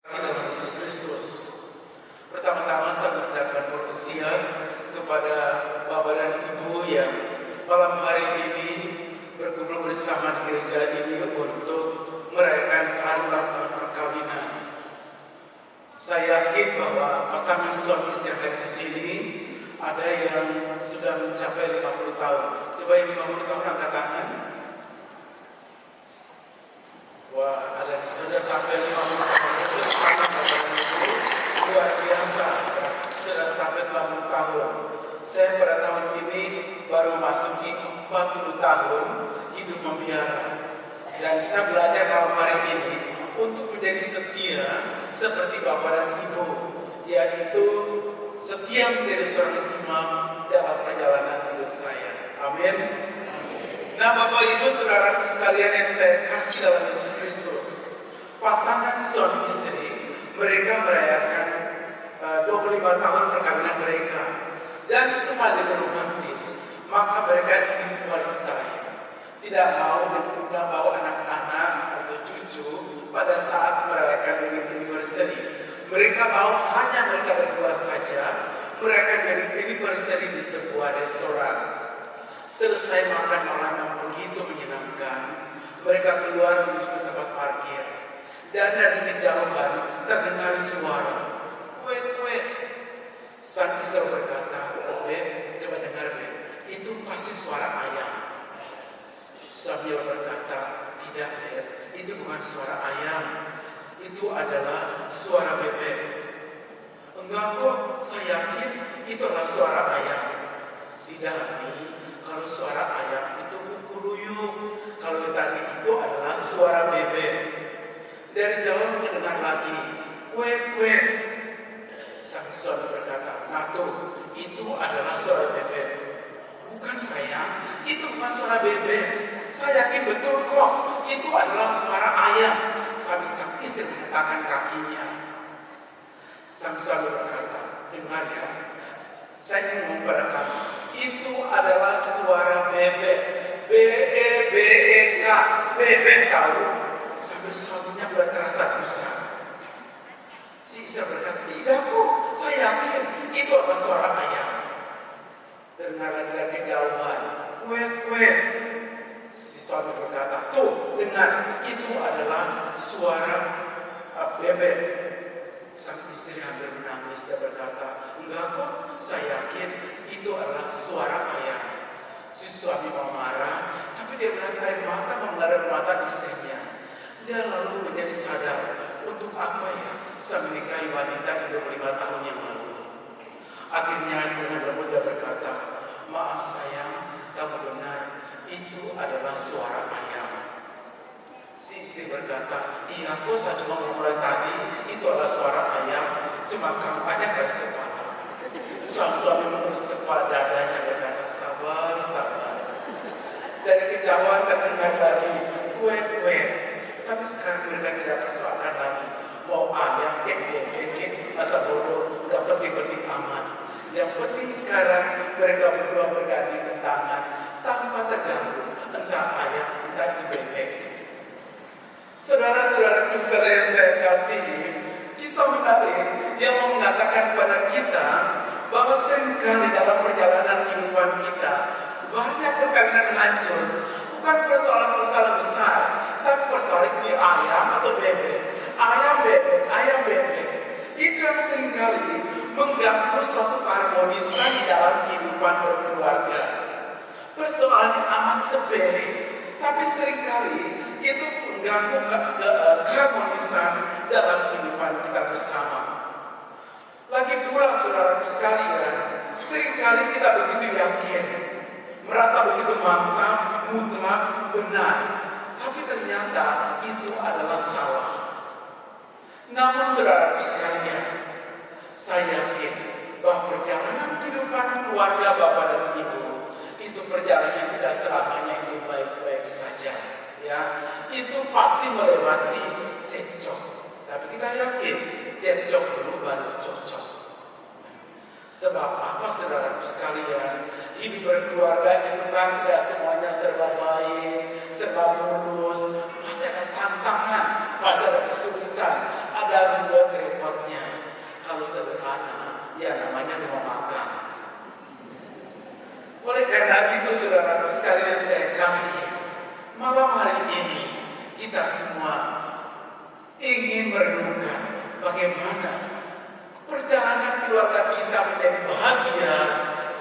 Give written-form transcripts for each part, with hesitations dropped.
Dalam Yesus Kristus. Pertama-tama saya mengucapkan persiapan kepada Bapak dan Ibu yang malam hari ini berkumpul bersama di gereja ini untuk merayakan hari ulang tahun perkawinan. Saya yakin bahwa pasangan suami istri yang hadir di sini ada yang sudah mencapai 50 tahun. Coba yang 50 tahun angkat tangan. Wah, ada yang sudah sampai 50 tahun. Luar biasa, sudah sampai 50 tahun. Saya pada tahun ini baru masuki 40 tahun hidup membiara. Dan saya belajar malam hari ini untuk menjadi setia seperti Bapak dan Ibu, yaitu setia menjadi seorang imam dalam perjalanan hidup saya. Amin. Nah, Bapak Ibu saudaraku sekalian yang saya kasih dalam Yesus Kristus, pasangan suami istri mereka merayakan 25 tahun perkawinan mereka, dan semakin romantis, maka mereka ingin quality time. Tidak mau membawa anak-anak atau cucu pada saat merayakan wedding anniversary. Mereka mau hanya mereka berdua saja merayakan wedding anniversary di sebuah restoran. Selesai makan malam yang begitu menyenangkan, mereka keluar menuju ke tempat parkir. Dan dari kejauhan terdengar suara kue. Sang istri berkata, "Beb, coba dengar Beb, itu pasti suara ayam." Sambil berkata, "Tidak Beb, itu bukan suara ayam, itu adalah suara bebek." "Enggak kok, saya yakin itu adalah suara ayam." "Tidak Mi, kalau suara ayam itu kukuruyuk, kalau tadi itu adalah suara bebek." Dari jauh mendengar lagi kue. Sang suami berkata, "Nah tuh, itu adalah suara bebek." "Bukan sayang, itu bukan suara bebek. Saya yakin betul kok, itu adalah suara ayam." Sambil sang istri menghentakkan kakinya. Sang suami berkata, "Dengar ya, saya ingin ngomong pada kamu, itu adalah suara bebek. B-E-B-E-K, bebek tahu." Sambil suaminya mulai terasa gusar. Si istri berkata, "Tidak kok, saya yakin itu adalah suara ayam." Dengar lagi dari kejauhan, kue. Si suami berkata, "Tuh, dengar, itu adalah suara bebek." Sang istri hampir menangis dan berkata, "Enggak kok, saya yakin itu adalah suara ayam." Si suami mau marah, tapi dia melihat air mata mengalir mata istrinya. Dia lalu menjadi sadar, untuk apa ya saya menikahi wanita 25 tahun yang lalu. Akhirnya dengan lembut dia berkata, "Maaf sayang, kamu benar, itu adalah suara ayam." Si istri berkata, "Iya kok, saya cuma mulai tadi itu adalah suara ayam, cuma kamu aja keras kepala." Sang suami mengerus kepala dadanya berkata, sabar. Dari kejauhan terdengar lagi kue. Tapi sekarang mereka tidak persoalkan lagi mau ayam, bebek, masa bodoh, gak penting-penting amat. Yang penting sekarang mereka berdua bergandengan tangan tanpa terganggu, entah ayam, entah itu bebek. Saudara-saudara sekalian yang saya kasihi, kisah menarik yang mau mengatakan kepada kita bahwa seringkali dalam perjalanan kehidupan kita banyak perkawinan hancur, bukan persoalan besar, tapi persoalan ini ayam atau bebek, ayam bebek. Itu yang seringkali mengganggu suatu keharmonisan di dalam kehidupan berkeluarga. Persoalan yang amat sepele, tapi seringkali itu mengganggu keharmonisan dalam kehidupan kita bersama. Lagi pula saudara sekalian, seringkali kita begitu yakin, merasa begitu mantap, mutlak, benar, tapi ternyata itu adalah salah. Namun saudara sekalian, saya yakin bahwa perjalanan kehidupan keluarga Bapak dan Ibu itu perjalanan tidak selamanya itu baik-baik saja, ya. Itu pasti melewati cekcok, tapi kita yakin cekcok dulu baru cocok. Sebab apa saudara sekalian, hidup berkeluarga itu kan tidak semuanya serba baik, serba mulus, masih ada tantangan, masih ada kesulitan, ada Oleh karena itu, saudara sekalian saya kasih, malam hari ini kita semua ingin merenungkan bagaimana perjalanan keluarga kita menjadi bahagia.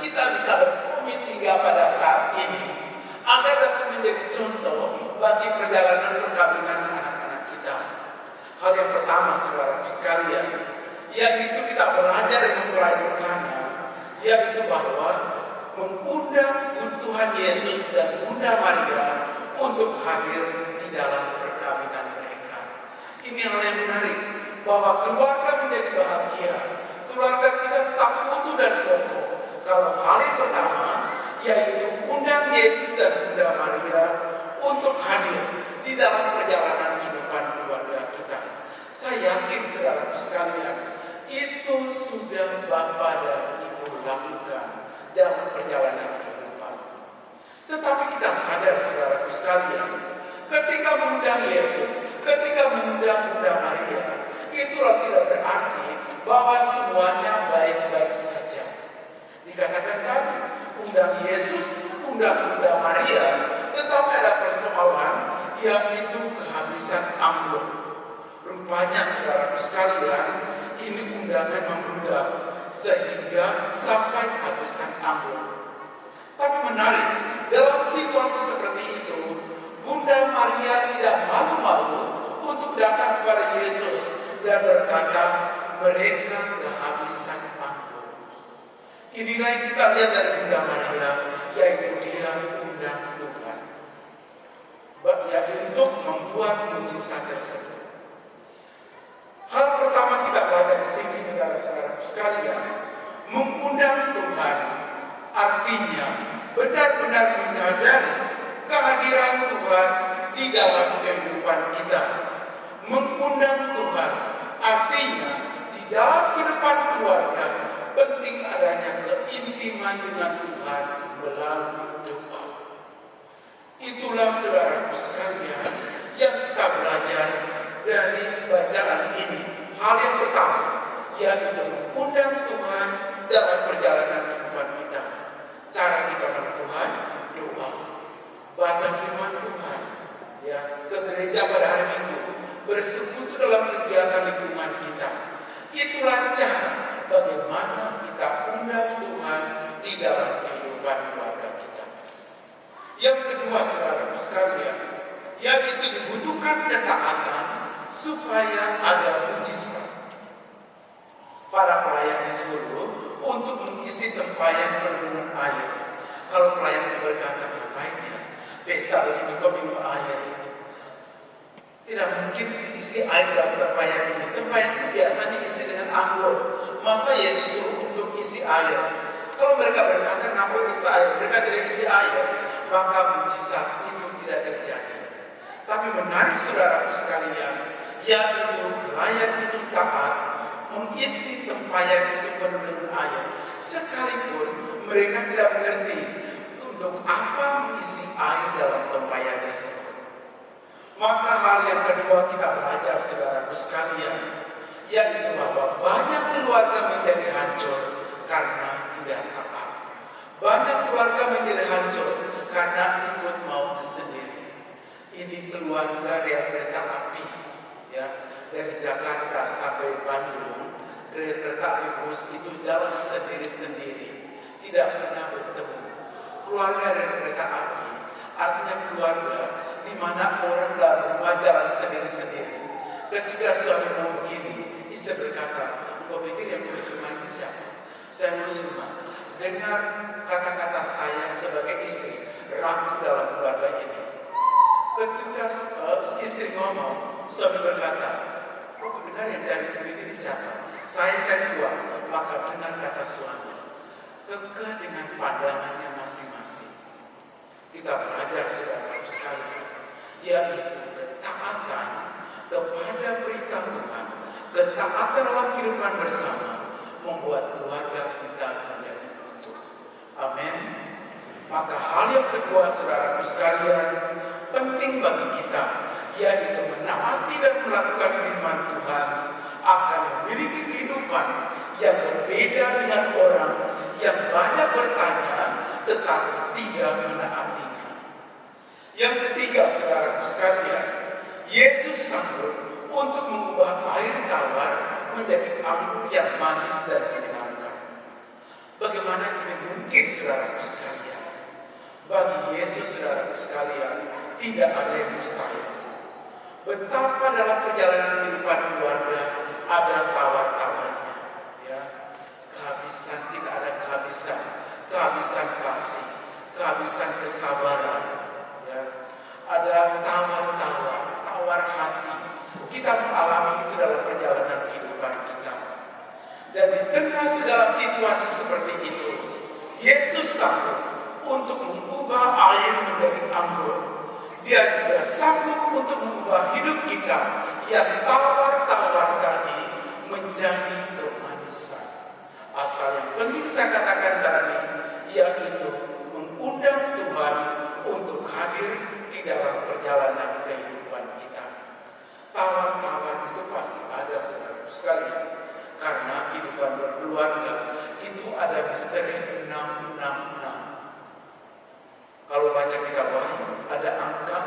Kita bisa berkomit hingga pada saat ini agar dapat menjadi contoh bagi perjalanan perkawinan anak-anak kita. Hal yang pertama, saudara sekalian, yaitu kita belajar dan mempelajarikannya, yaitu bahwa mengundang Tuhan Yesus dan Bunda Maria untuk hadir di dalam perkawinan mereka. Ini hal yang menarik, bahwa keluarga menjadi bahagia, keluarga kita tetap utuh dan kokoh kalau hal yang pertama yaitu undang Yesus dan Bunda Maria untuk hadir di dalam perjalanan kehidupan keluarga kita. Saya yakin saudara sekalian, itu sudah Bapak dan Ibu lakukan dalam perjalanan kehidupan. Tetapi kita sadar saudara sekalian, ketika mengundang Yesus, ketika mengundang Bunda Maria, itulah tidak berarti bahwa semuanya baik-baik saja. Dikatakan tadi, undang Yesus, undang Bunda Maria, tetapi ada persoalan, yaitu kehabisan amplop. Rupanya saudara sekalian, ini undangan membludak sehingga sampai kehabisan amplop. Tapi menarik, dalam situasi seperti itu, Bunda Maria tidak malu-malu untuk datang kepada Yesus dan berkata, mereka kehabisan amplop. Inilah yang kita lihat dari Bunda Maria, yaitu dia undang Tuhan, ya, untuk membuat mujizat tersebut. Hal pertama kita belajar di sini, saudara-saudara sekalian, mengundang Tuhan artinya benar-benar menyadari kehadiran Tuhan di dalam kehidupan kita. Mengundang Tuhan artinya di dalam kehidupan keluarga penting adanya keintiman dengan Tuhan melalui doa. Itulah saudara sekalian yang kita belajar dari bacaan ini. Hal yang pertama yaitu mengundang Tuhan dalam perjalanan kehidupan kita. Cara kita menemui Tuhan, doa, baca firman Tuhan, ya, ke gereja pada hari Minggu, bersekutu dalam kegiatan lingkungan kita. Itulah cara bagaimana kita undang Tuhan di dalam kehidupan keluarga kita. Yang kedua, saudara sekalian, yaitu dibutuhkan ketaatan supaya ada mujizat. Para pelayan disuruh untuk mengisi tempayan penuh dengan air. Kalau pelayan itu berkata, ngapain ya? Pesta begini kok minum air. Tidak mungkin isi air dalam tempayan ini. Tempayan itu biasanya isi dengan anggur. Masa Yesus suruh untuk isi air? Kalau mereka berkata, ngapain isi air? Mereka tidak isi air, maka mujizat itu tidak terjadi. Tapi menarik saudara sekalian, yaitu pelayan itu taat mengisi tempayan itu penuh dengan air, sekalipun mereka tidak mengerti untuk apa mengisi air dalam tempayan tersebut. Maka hal yang kedua kita belajar saudara sekalian, yaitu bahwa banyak keluarga menjadi hancur karena tidak taat. Banyak keluarga menjadi hancur karena ikut mau sendiri. Ini keluarga yang kereta api, ya, dari Jakarta sampai Bandung, kereta api bus itu jalan sendiri-sendiri, tidak pernah bertemu. Keluarga dari kereta api artinya keluarga di mana orang dalam rumah jalan sendiri-sendiri. Ketika suami mau begini, istri berkata, kau pikir yang muslimah ini siapa? Saya muslimah. Dengar kata-kata saya sebagai istri, ragu dalam keluarga ini. Ketika istri ngomong, suami berkata, kau dengar yang cari duit ini siapa? Saya cari uang. Maka dengar kata suami, kekeh dengan pandangannya masing-masing. Kita belajar saudara sekalian, yaitu ketaatan kepada perintah Tuhan, ketaatan dalam kehidupan bersama, membuat keluarga kita menjadi utuh. Amin. Maka hal yang kedua saudara sekalian, penting bagi kita, yaitu menaati dan melakukan firman Tuhan, akan memiliki kehidupan yang berbeda dengan orang yang banyak bertanya tetapi tidak menaatinya. Yang ketiga, saudara sekalian, Yesus sanggup untuk mengubah air tawar menjadi anggur yang manis dan menyenangkan. Bagaimana ini mungkin, saudara sekalian? Bagi Yesus, saudara sekalian, tidak ada yang mustahil. Betapa dalam perjalanan kehidupan keluarga ada tawar-tawarnya, ya. Kehabisan, kita ada kehabisan kasih, kehabisan kesabaran, ya. Ada tawar hati. Kita mengalami itu dalam perjalanan kehidupan kita. Dan di tengah segala situasi seperti itu, Yesus sanggup untuk mengubah air menjadi anggur. Dia juga sanggup untuk mengubah hidup kita yang tawar-tawar tadi menjadi kemanisan. Asal yang penting saya katakan tadi, yaitu mengundang Tuhan untuk hadir di dalam perjalanan kehidupan kita. Tawar-tawar itu pasti ada, saudara sekalian, karena kehidupan berkeluarga itu ada misteri 666. Kalau baca kitab Wahyu ada angka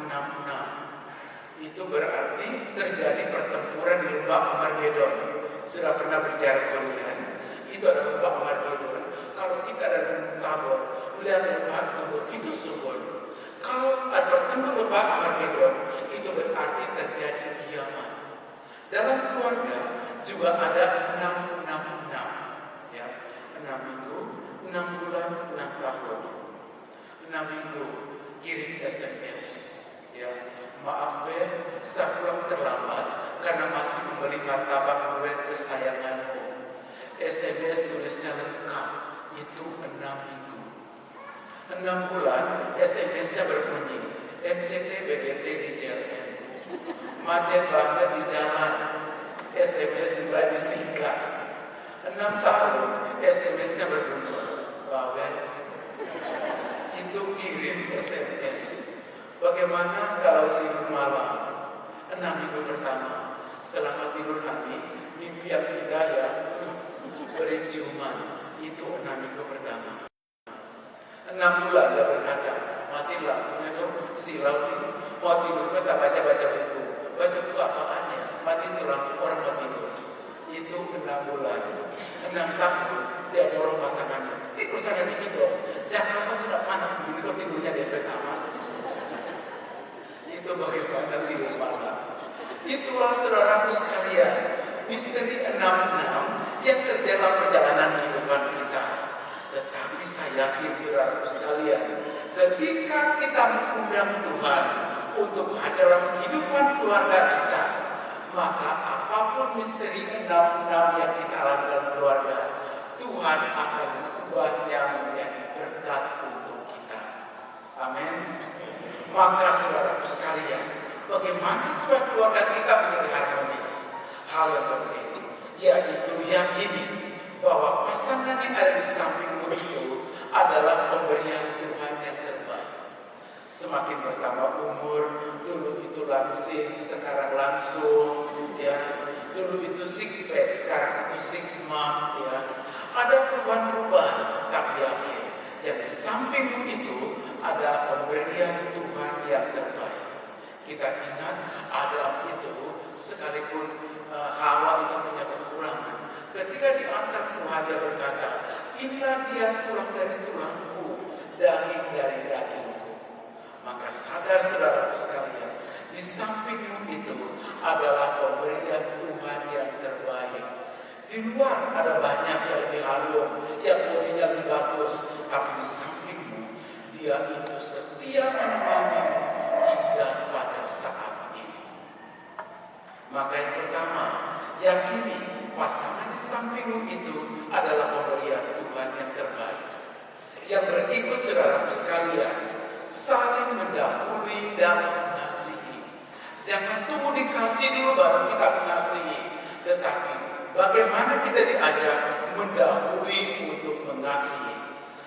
666. Itu berarti terjadi pertempuran di lembah Armagedon. Sudah pernah berbicara kalian? Itu ada lembah Armagedon. Kalau kita ada Gunung Tabor, melihat lembah Tabor itu subur. Kalau ada pertemuan lembah Armagedon, itu berarti terjadi kiamat. Dalam keluarga juga ada 666, ya, 6 minggu, 6 bulan, 6 tahun. 6 minggu kirim SMS, ya. Maaf Ben, saya pulang terlambat karena masih membeli martabak kue kesayanganmu. SMS tulisnya lengkap, itu 6 minggu. 6 bulan SMS-nya berbunyi MCT BGT di JLN, macet banget di jalan, SMS sudah disingkat. 6 tahun SMS-nya berbunyi Bawen, itu kirim SMS. Bagaimana kalau tidur malam? 6 minggu pertama, selamat tidur Hani, mimpi yang indah ya, beri ciuman. Itu 6 minggu pertama. 6 bulan dia berkata, mati lampunya dong, silau nih. Mau tidur kita baca buku. Baca buku apaan ya? Mati itu lampu, orang mau tidur. Itu 6 bulan. 6 tahun dia dorong pasangannya, tidur sana dikit dong. Jakarta sudah panas begini kok tidurnya dempet amat. Itu bagaimana tidur malam. Itulah saudaraku sekalian, misteri 66 yang terjadi dalam perjalanan kehidupan kita. Tetapi saya yakin saudaraku sekalian, ketika kita mengundang Tuhan untuk hadir dalam kehidupan keluarga kita, maka apapun misteri 66 yang kita alami dalam keluarga, Tuhan akan mengubahnya menjadi berkat untuk kita. Amin. Maka saudaraku sekalian, bagaimana supaya keluarga kita menjadi harmonis? Hal yang penting yaitu yakini bahwa pasangan yang ada di sampingmu itu adalah pemberian Tuhan yang terbaik. Semakin bertambah umur, dulu itu langsing, sekarang langsung, ya. Dulu itu six pack, sekarang itu 6 month, ya. Ada perubahan-perubahan, tapi yakin yang di sampingmu itu ada pemberian Tuhan yang terbaik. Kita ingat Adam itu sekalipun Hawa itu punya kekurangan. Ketika diantar Tuhan dia berkata, inilah dia tulang dari tulangku, daging dari dagingku. Maka sadar saudara sekalian, di sampingmu itu adalah pemberian Tuhan yang terbaik. Di luar ada banyak yang lebih halus, yang mobilnya lebih bagus, tapi di sampingmu dia itu setia menemani hingga pada saat ini. Maka yang pertama, yakini pasangan di sampingmu itu adalah pemberian Tuhan yang terbaik. Yang berikut saudara sekalian, saling mendahului dan mengasihi. Jangan tunggu dikasih dulu baru kita mengasihi, tetapi bagaimana kita diajak mendahului untuk mengasihi.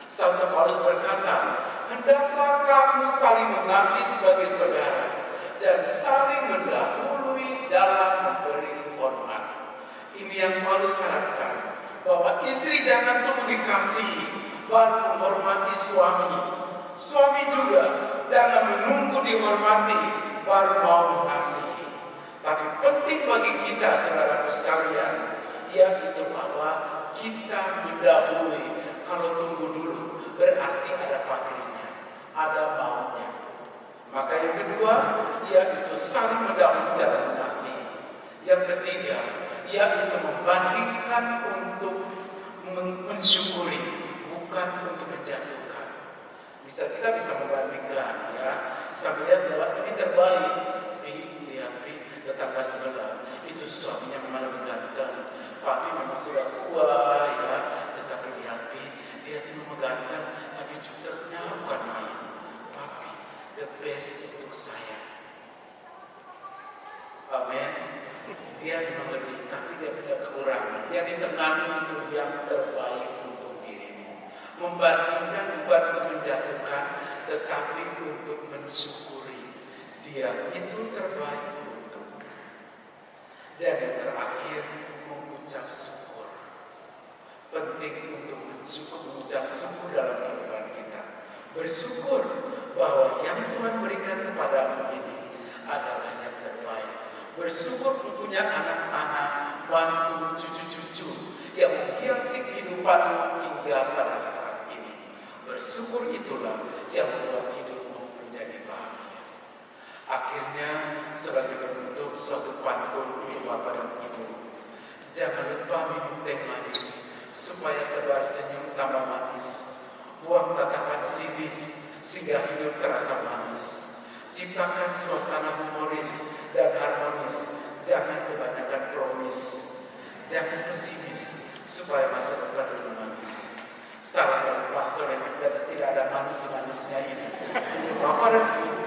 Santo Paulus berkata, hendaklah kamu saling mengasihi sebagai saudara dan saling mendahului dalam memberi hormat. Ini yang Paulus harapkan, bahwa istri jangan tunggu dikasihi, baru menghormati suami. Suami juga jangan menunggu dihormati baru mau mengasihi. Tapi penting bagi kita saudara sekalian, yaitu bahwa kita mendahului. Kalau tunggu dulu berarti ada pamrihnya, ada maunya. Maka yang kedua, yaitu saling mendahului dalam mengasihi. Yang ketiga, yaitu membandingkan untuk mensyukuri, bukan untuk menjatuhkan. Kita bisa membandingkan, ya, bisa melihat bahwa ini terbaik. Lihat tetangga sebelah itu suaminya memang lebih ganteng, papi memang sudah tua, ya, tetapi lihat dia itu memang ganteng, tapi juteknya bukan main. Papi the best untuk saya. Amin. Dia memang lebih, tapi dia punya kekurangan. Yang di tengahmu itu yang terbaik untuk dirimu. Membandingkan bukan untuk menjatuhkan, tetapi untuk mensyukuri. Dia itu terbaik untuk. Dan yang terakhir, mengucap syukur. Penting untuk mengucap syukur dalam kehidupan kita. Bersyukur bahwa yang Tuhan berikan kepadamu ini adalah yang terbaik. Bersyukur punya anak-anak, mantu, cucu-cucu yang menghiasi kehidupanmu hingga pada saat ini. Bersyukur itulah yang membuat hidupmu menjadi bahagia. Akhirnya sebagai penutup suatu pantun untuk Bapak dan Ibu, jangan lupa minum teh manis supaya tebar senyum tambah manis. Buang tatapan sinis sehingga hidup terasa manis. Ciptakan suasana humoris dan harmonis. Jangan kebanyakan promis. Jangan pesimis supaya masa depan lebih manis. Salam dari pastor yang tidak ada manis-manisnya ini. Untuk Bapak dan Ibu,